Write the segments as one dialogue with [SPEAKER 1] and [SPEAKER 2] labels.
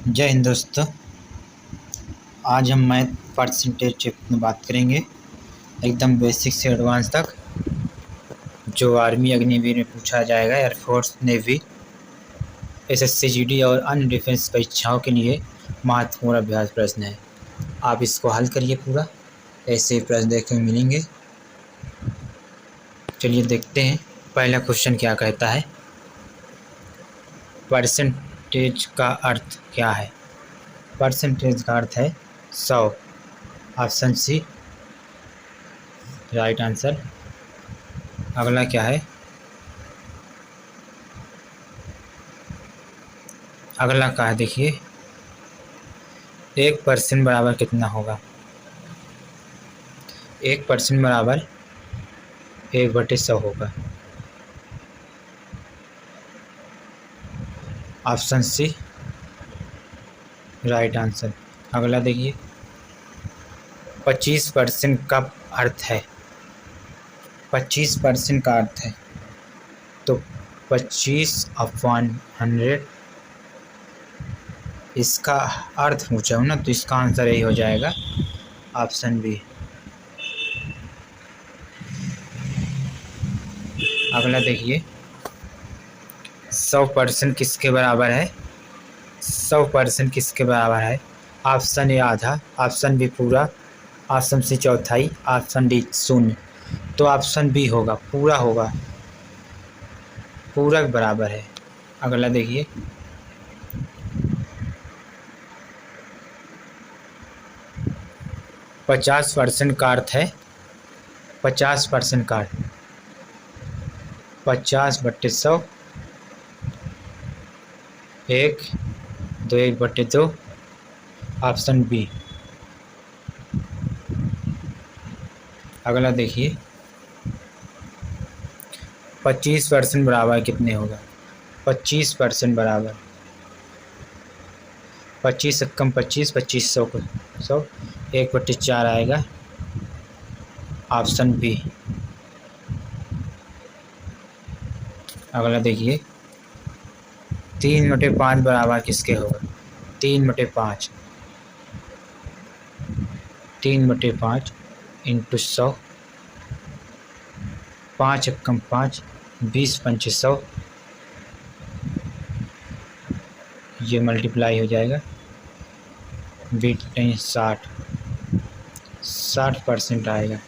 [SPEAKER 1] जय हिंद दोस्तों। आज हम मैथ परसेंटेज चैप्टर में बात करेंगे, एकदम बेसिक से एडवांस तक, जो आर्मी अग्निवीर में पूछा जाएगा। एयरफोर्स, नेवी, एसएससी, जीडी और अन्य डिफेंस परीक्षाओं के लिए महत्वपूर्ण अभ्यास प्रश्न है। आप इसको हल करिए पूरा, ऐसे प्रश्न देखने को मिलेंगे। चलिए देखते हैं पहला क्वेश्चन क्या कहता है। परसेंटेज का अर्थ क्या है? परसेंटेज का अर्थ है 100। Option C right answer. अगला क्या है? अगला क्या है देखिए, 1% बराबर कितना होगा? 1% बराबर 1/100 होगा। Option C right answer. अगला देखिए, 25% का अर्थ है, 25% का अर्थ है तो 25/100, इसका अर्थ पूछा हूँ ना, तो इसका आंसर यही हो जाएगा, ऑप्शन बी। अगला देखिए, 100% किसके बराबर है? 100% किसके बराबर है? ऑप्शन ए आधा, ऑप्शन बी पूरा, ऑप्शन सी चौथाई, ऑप्शन डी शून्य। तो ऑप्शन बी होगा, पूरा होगा, पूरा बराबर है। अगला देखिए, 50% का अर्थ है, 50% का अर्थ 50/100, 1 2 1/2, ऑप्शन बी। अगला देखिए, 25% बराबर कितने होगा? 25% बराबर 25 कम 25, 2500 को 100, 1/4 आएगा, ऑप्शन बी। अगला देखिए, 3/5 बराबर किसके होगा? 3/5, 3/5 इंटू 100, 5 कम 5, 20×5 100, ये मल्टीप्लाई हो जाएगा, 60% आएगा,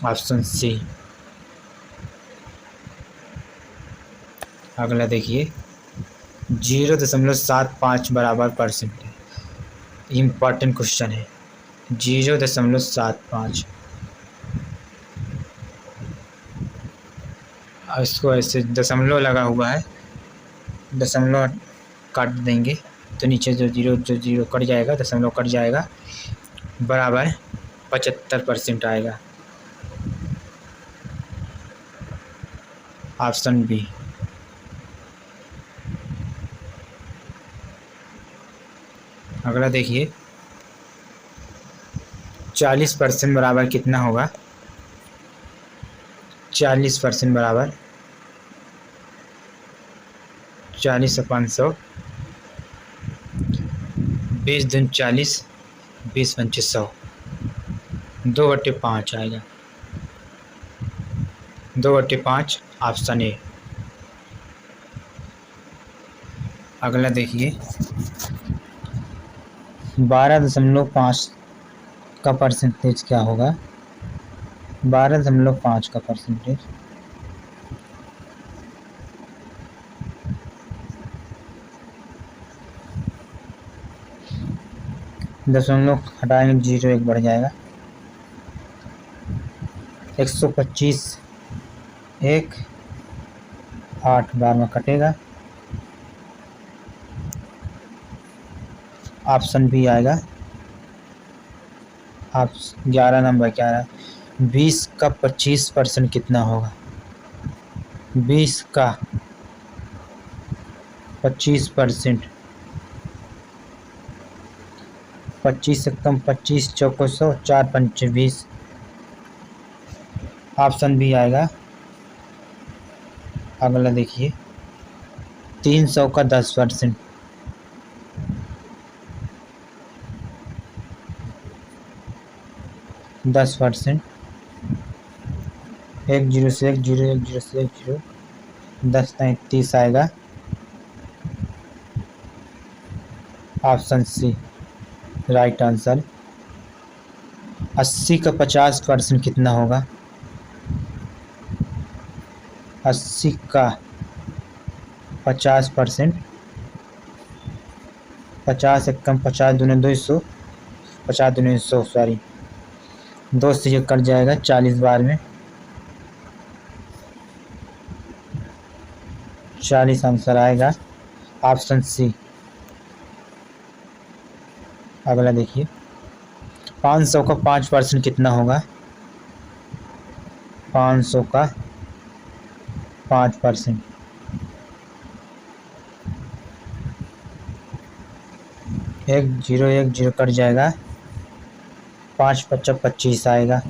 [SPEAKER 1] ऑप्शन सी। अगला देखिए, 0.75 बराबर परसेंट है। इम्पॉर्टेंट क्वेश्चन है, 0.75। इसको ऐसे दशमलव लगा हुआ है, दशमलव काट देंगे तो नीचे जो जीरो कट जाएगा, दशमलव कट जाएगा, बराबर 75% आएगा, ऑप्शन बी। अगला देखिए, 40% बराबर कितना होगा? 40% बराबर 40/500, 20 दूनी 40, 20×5 100, 2/5 आएगा, 2/5, ऑप्शन ए। अगला देखिए, 12.5 का परसेंटेज क्या होगा? 12.5 का परसेंटेज दशमलव हटाएंगे, 0 1 बढ़ जाएगा, 125, 1 8 बार में कटेगा, ऑप्शन बी आएगा, आप 11 नंबर 11। 20 का 25% कितना होगा? 20 का 25%, 25 से कम 25 चौको 100, 4×5 20, ऑप्शन बी आएगा। अगला देखिए, 300 का 10%, 10%। 1 0 से 1 0, 1 0 से 1 0, 10 नहीं 30 आएगा। Option C right answer. 80 का 50% कितना होगा? 80 का 50%, 50 एक कम 50 दूने 200, 50 दूने 100, सॉरी 2 से ये कट जाएगा 40 बार में। 40 आंसर आएगा, ऑप्शन सी। अगला देखिए, 500 का 5% कितना होगा? 500 का 5%, 1 0 1 0 कट जाएगा, 5 5 25 आएगा,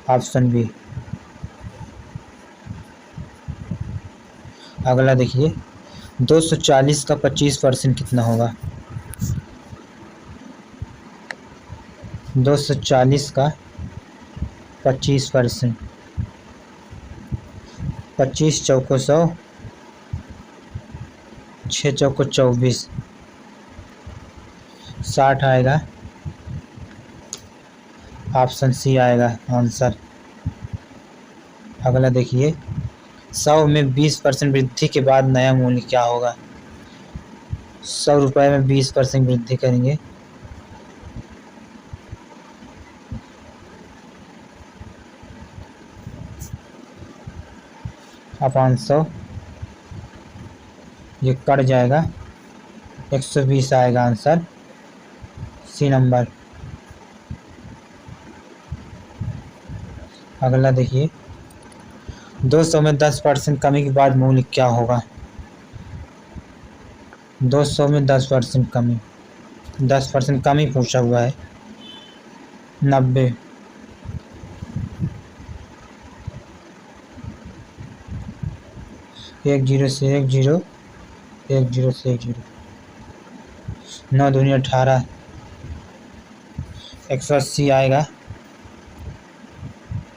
[SPEAKER 1] ऑप्शन बी। अगला देखिए, 240 का 25% कितना होगा? 240 का 25%, 25 चौको 100, 6 चौको 24, 60 आएगा, ऑप्शन सी आएगा आंसर। अगला देखिए, 100 में 20% वृद्धि के बाद नया मूल्य क्या होगा? 100 रुपये में 20% वृद्धि करेंगे, अपॉन 100, ये कट जाएगा, 120 आएगा आंसर, सी नंबर। अगला देखिए, 200 में 10% कमी के बाद मूल्य क्या होगा? 200 में 10% कमी, 10% कमी पूछा हुआ है, 90। 1 0 से 1 0, 1 0 से 1 0, 9 दूनी 18, 180 आएगा,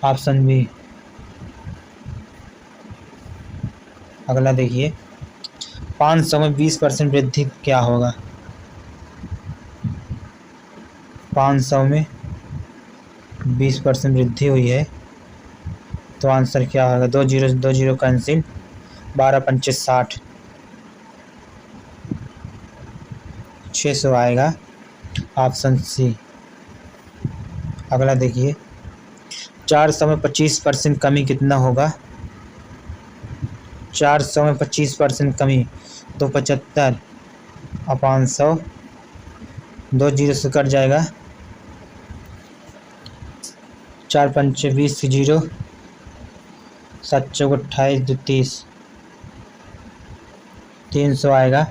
[SPEAKER 1] ऑप्शन बी। अगला देखिए, 500 में 20% वृद्धि क्या होगा? 500 में 20% वृद्धि हुई है, तो आंसर क्या होगा? 2 0 कैंसिल, 12 पंचे 60, 600 आएगा, ऑप्शन सी। अगला देखिए, 400 में 25% कमी कितना होगा? 400 में 25% कमी, तो 75 अपॉन 100, 2 0 से कट जाएगा, 4 पंचे 20 0, 7 चौक 28, 2 30, 300 आएगा,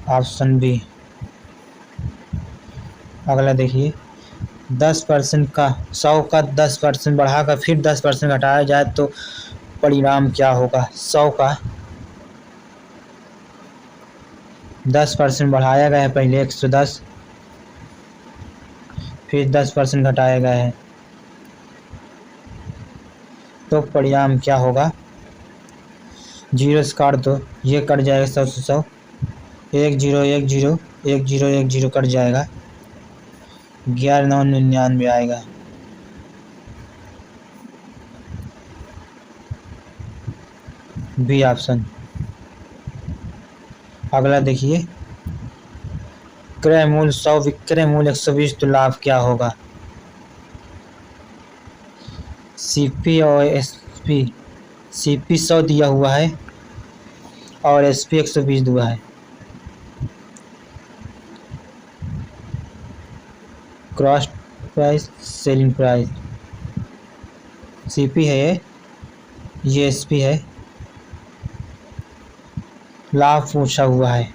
[SPEAKER 1] ऑप्शन बी। अगला देखिए, 10% का 100 का 10% बढ़ाकर फिर 10% घटाया जाए तो परिणाम क्या होगा? 100 का 10% बढ़ाया गया है, पहले 110, फिर 10% घटाया गया है, तो परिणाम क्या होगा? 0 से काट दो, ये कट जाएगा 100 से 100, 1 0 1 0, 1 0 1 0 कट जाएगा, 11 9 99 आएगा। B option. अगला देखिए, क्रय मूल्य 100, विक्रय मूल्य 120, तो लाभ क्या होगा? सीपी और एसपी, सीपी 100 दिया हुआ है और एसपी 120 दिया है। Cross price, selling price, CP है ये एसपी है, लाभ पूछा हुआ है,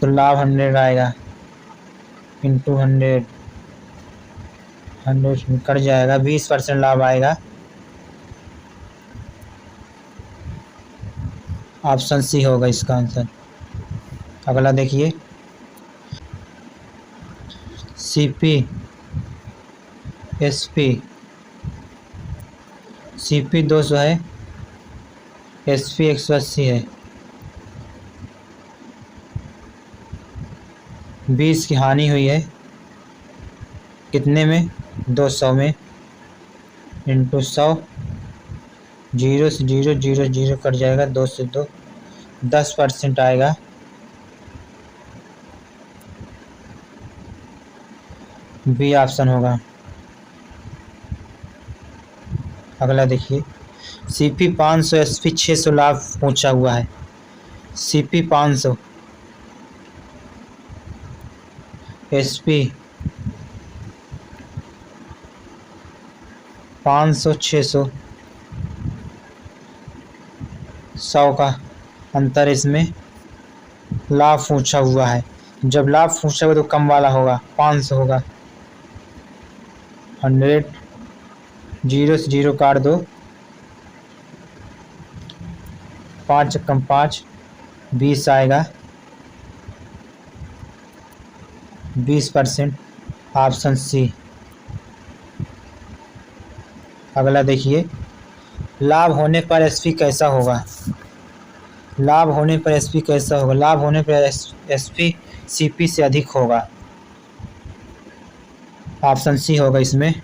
[SPEAKER 1] तो लाभ 100 आएगा, इंटू 100, 100 कट जाएगा, 20% लाभ आएगा, ऑप्शन सी होगा इसका आंसर। अगला देखिए, CP SP CP 200 है, SP 180 है। 20 की हानि हुई है, कितने में? 200 में, इंटू 100, 0 से 0 0 0 कट जाएगा, 2 से 2, 10% आएगा। बी ऑप्शन होगा। अगला देखिए, CP 500 SP 600 लाभ पहुंचा हुआ है। CP 500 SP 500 600, 100 का अंतर इसमें लाभ पूछा हुआ है। जब लाभ पूछा हुआ तो कम वाला होगा, 500 होगा। 100, 0 से 0 काट दो, 5 कम 5, 20 आएगा, 20%, ऑप्शन सी। अगला देखिए, लाभ होने पर SP कैसा होगा? लाभ होने पर SP कैसा होगा? लाभ होने पर SP CP से अधिक होगा, ऑप्शन सी होगा इसमें।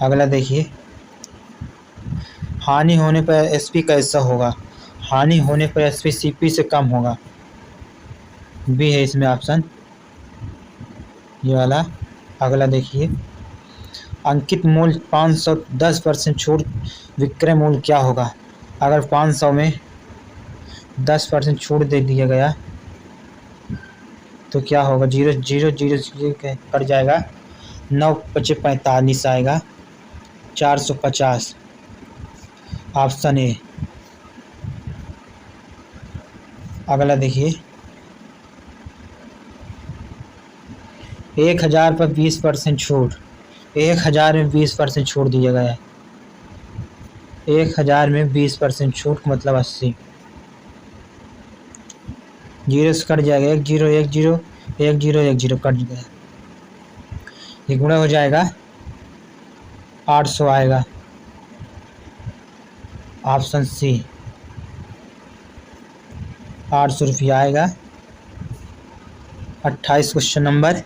[SPEAKER 1] अगला देखिए, हानि होने पर SP कैसा होगा? हानि होने पर SP CP से कम होगा, बी है इसमें ऑप्शन, ये वाला। अगला देखिए, अंकित मूल्य 500, 10% छूट, विक्रय मूल्य क्या होगा? अगर 500 में 10% छूट दे दिया गया तो क्या होगा? 0 0 0 कट जाएगा, 9 5 45 आएगा, 450, ऑप्शन ए। अगला देखिए, 1000 पर 20% छूट, 1000 में 20% छूट दिया गया है। 1000 में 20% छूट मतलब 80, 0 से कट जाएगा, 1 0 1 0 1 0 1 0 कट गया, ये गुणा हो जाएगा, 800 आएगा, ऑप्शन सी। 800 रुपया आएगा। 28 क्वेश्चन नंबर,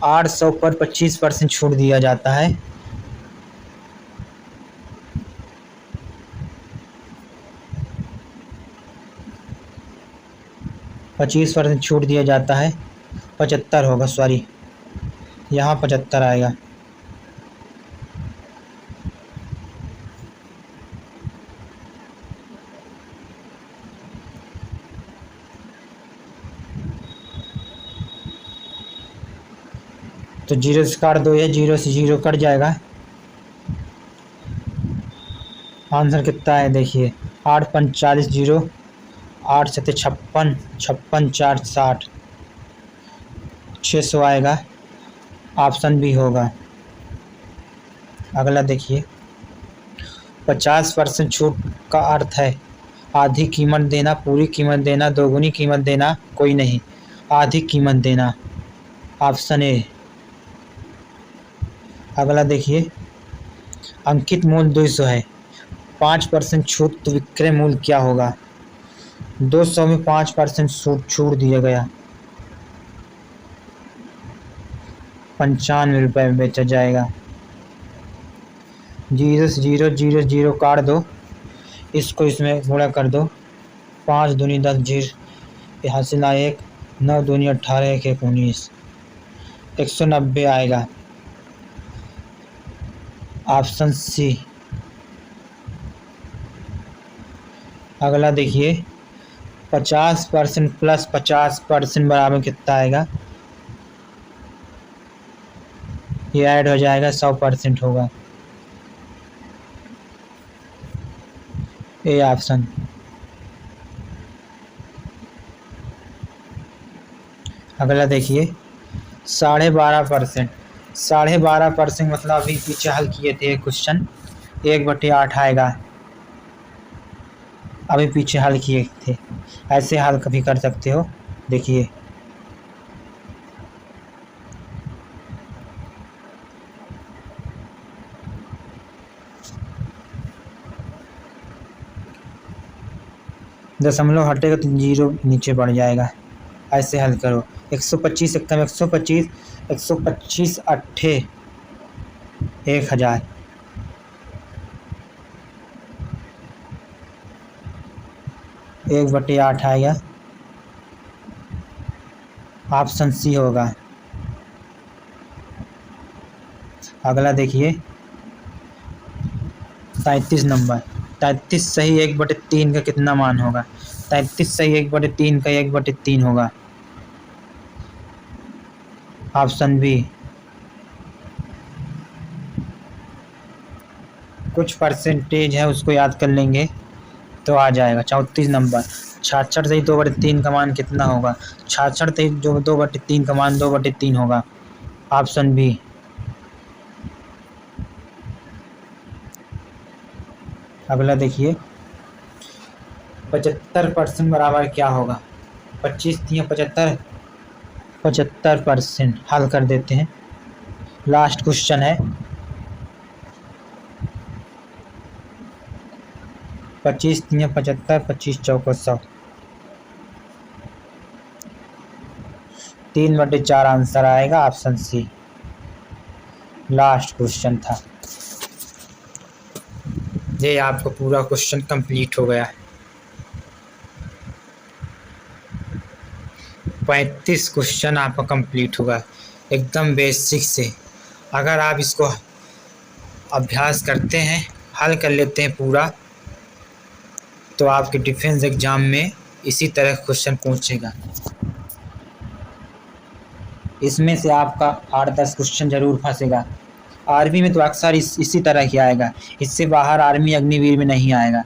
[SPEAKER 1] 800 पर 25% छूट दिया जाता है। पच्चीस % छूट दिया जाता है, 75 होगा, सॉरी यहाँ 75 आएगा। तो 0 से काट दो, या 0 से 0 कट जाएगा। आंसर कितना है देखिए, 8 5 40 0, 8 7 56, 56 4 60, 600 आएगा, ऑप्शन बी होगा। अगला देखिए, 50% छूट का अर्थ है आधी कीमत देना, पूरी कीमत देना, दोगुनी कीमत देना, कोई नहीं, आधी कीमत देना, ऑप्शन ए। अगला देखिए, अंकित मूल्य 200 है, 5% छूट तो विक्रय मूल्य क्या होगा? 200 में 5% छूट दिया गया, 95 रुपये में बेचा जाएगा। 0 से 0 0 0 काट दो, इसको इसमें गुणा कर दो, 5 दूनी 10 0, यहाँ से ना 1, 9 दूनी 18, 1 1 19, 190 आएगा, ऑप्शन सी। अगला देखिए, 50% प्लस 50% बराबर कितना आएगा? ये ऐड हो जाएगा, 100% होगा, ए ऑप्शन। अगला देखिए, 12.5%, 12.5% मतलब अभी पीछे हल किए थे क्वेश्चन, 1/8 आएगा, अभी पीछे हल किए थे, ऐसे हल कभी कर सकते हो। देखिए दशमलव हटेगा तो जीरो नीचे बढ़ जाएगा। ऐसे हल करो। 125 एकदम 125 125 अट्ठे 1000 1/8 आएगा। ऑप्शन सी होगा। अगला देखिए 33 नंबर। 33 सही 1/3 का कितना मान होगा? 33 सही 1/3 का 1/3 होगा। Option B. कुछ परसेंटेज है उसको याद कर लेंगे तो आ जाएगा। 34 नंबर। 66 सही 2/3 का मान कितना होगा? 66 सही जो 2/3 का मान 2/3 होगा। Option B. अगला देखिए 75% बराबर क्या होगा? 25 या 75 75%। हल कर देते हैं। लास्ट क्वेश्चन है। 25 या 75 25 चौको 100 3/4 आंसर आएगा। ऑप्शन सी लास्ट क्वेश्चन था। ये आपको पूरा क्वेश्चन कंप्लीट हो गया। 35 क्वेश्चन आपका कंप्लीट होगा एकदम बेसिक से। अगर आप इसको अभ्यास करते हैं, हल कर लेते हैं पूरा, तो आपके डिफेंस एग्जाम में इसी तरह क्वेश्चन पूछेगा। इसमें से आपका 8-10 क्वेश्चन जरूर फंसेगा। आर्मी में तो अक्सर इसी तरह ही आएगा। इससे बाहर आर्मी अग्निवीर में नहीं आएगा।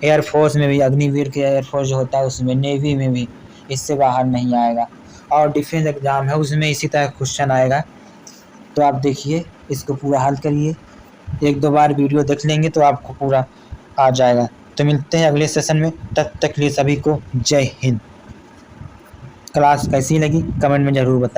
[SPEAKER 1] एयरफोर्स में भी अग्निवीर के एयरफोर्स जो होता है उसमें, नेवी में भी इससे बाहर नहीं आएगा। और डिफेंस एग्ज़ाम है उसमें इसी तरह क्वेश्चन आएगा। तो आप देखिए, इसको पूरा हल करिए। 1-2 बार वीडियो देख लेंगे तो आपको पूरा आ जाएगा। तो मिलते हैं अगले सेशन में। तब तक के लिए सभी को जय हिंद। क्लास कैसी लगी कमेंट में ज़रूर बताएं।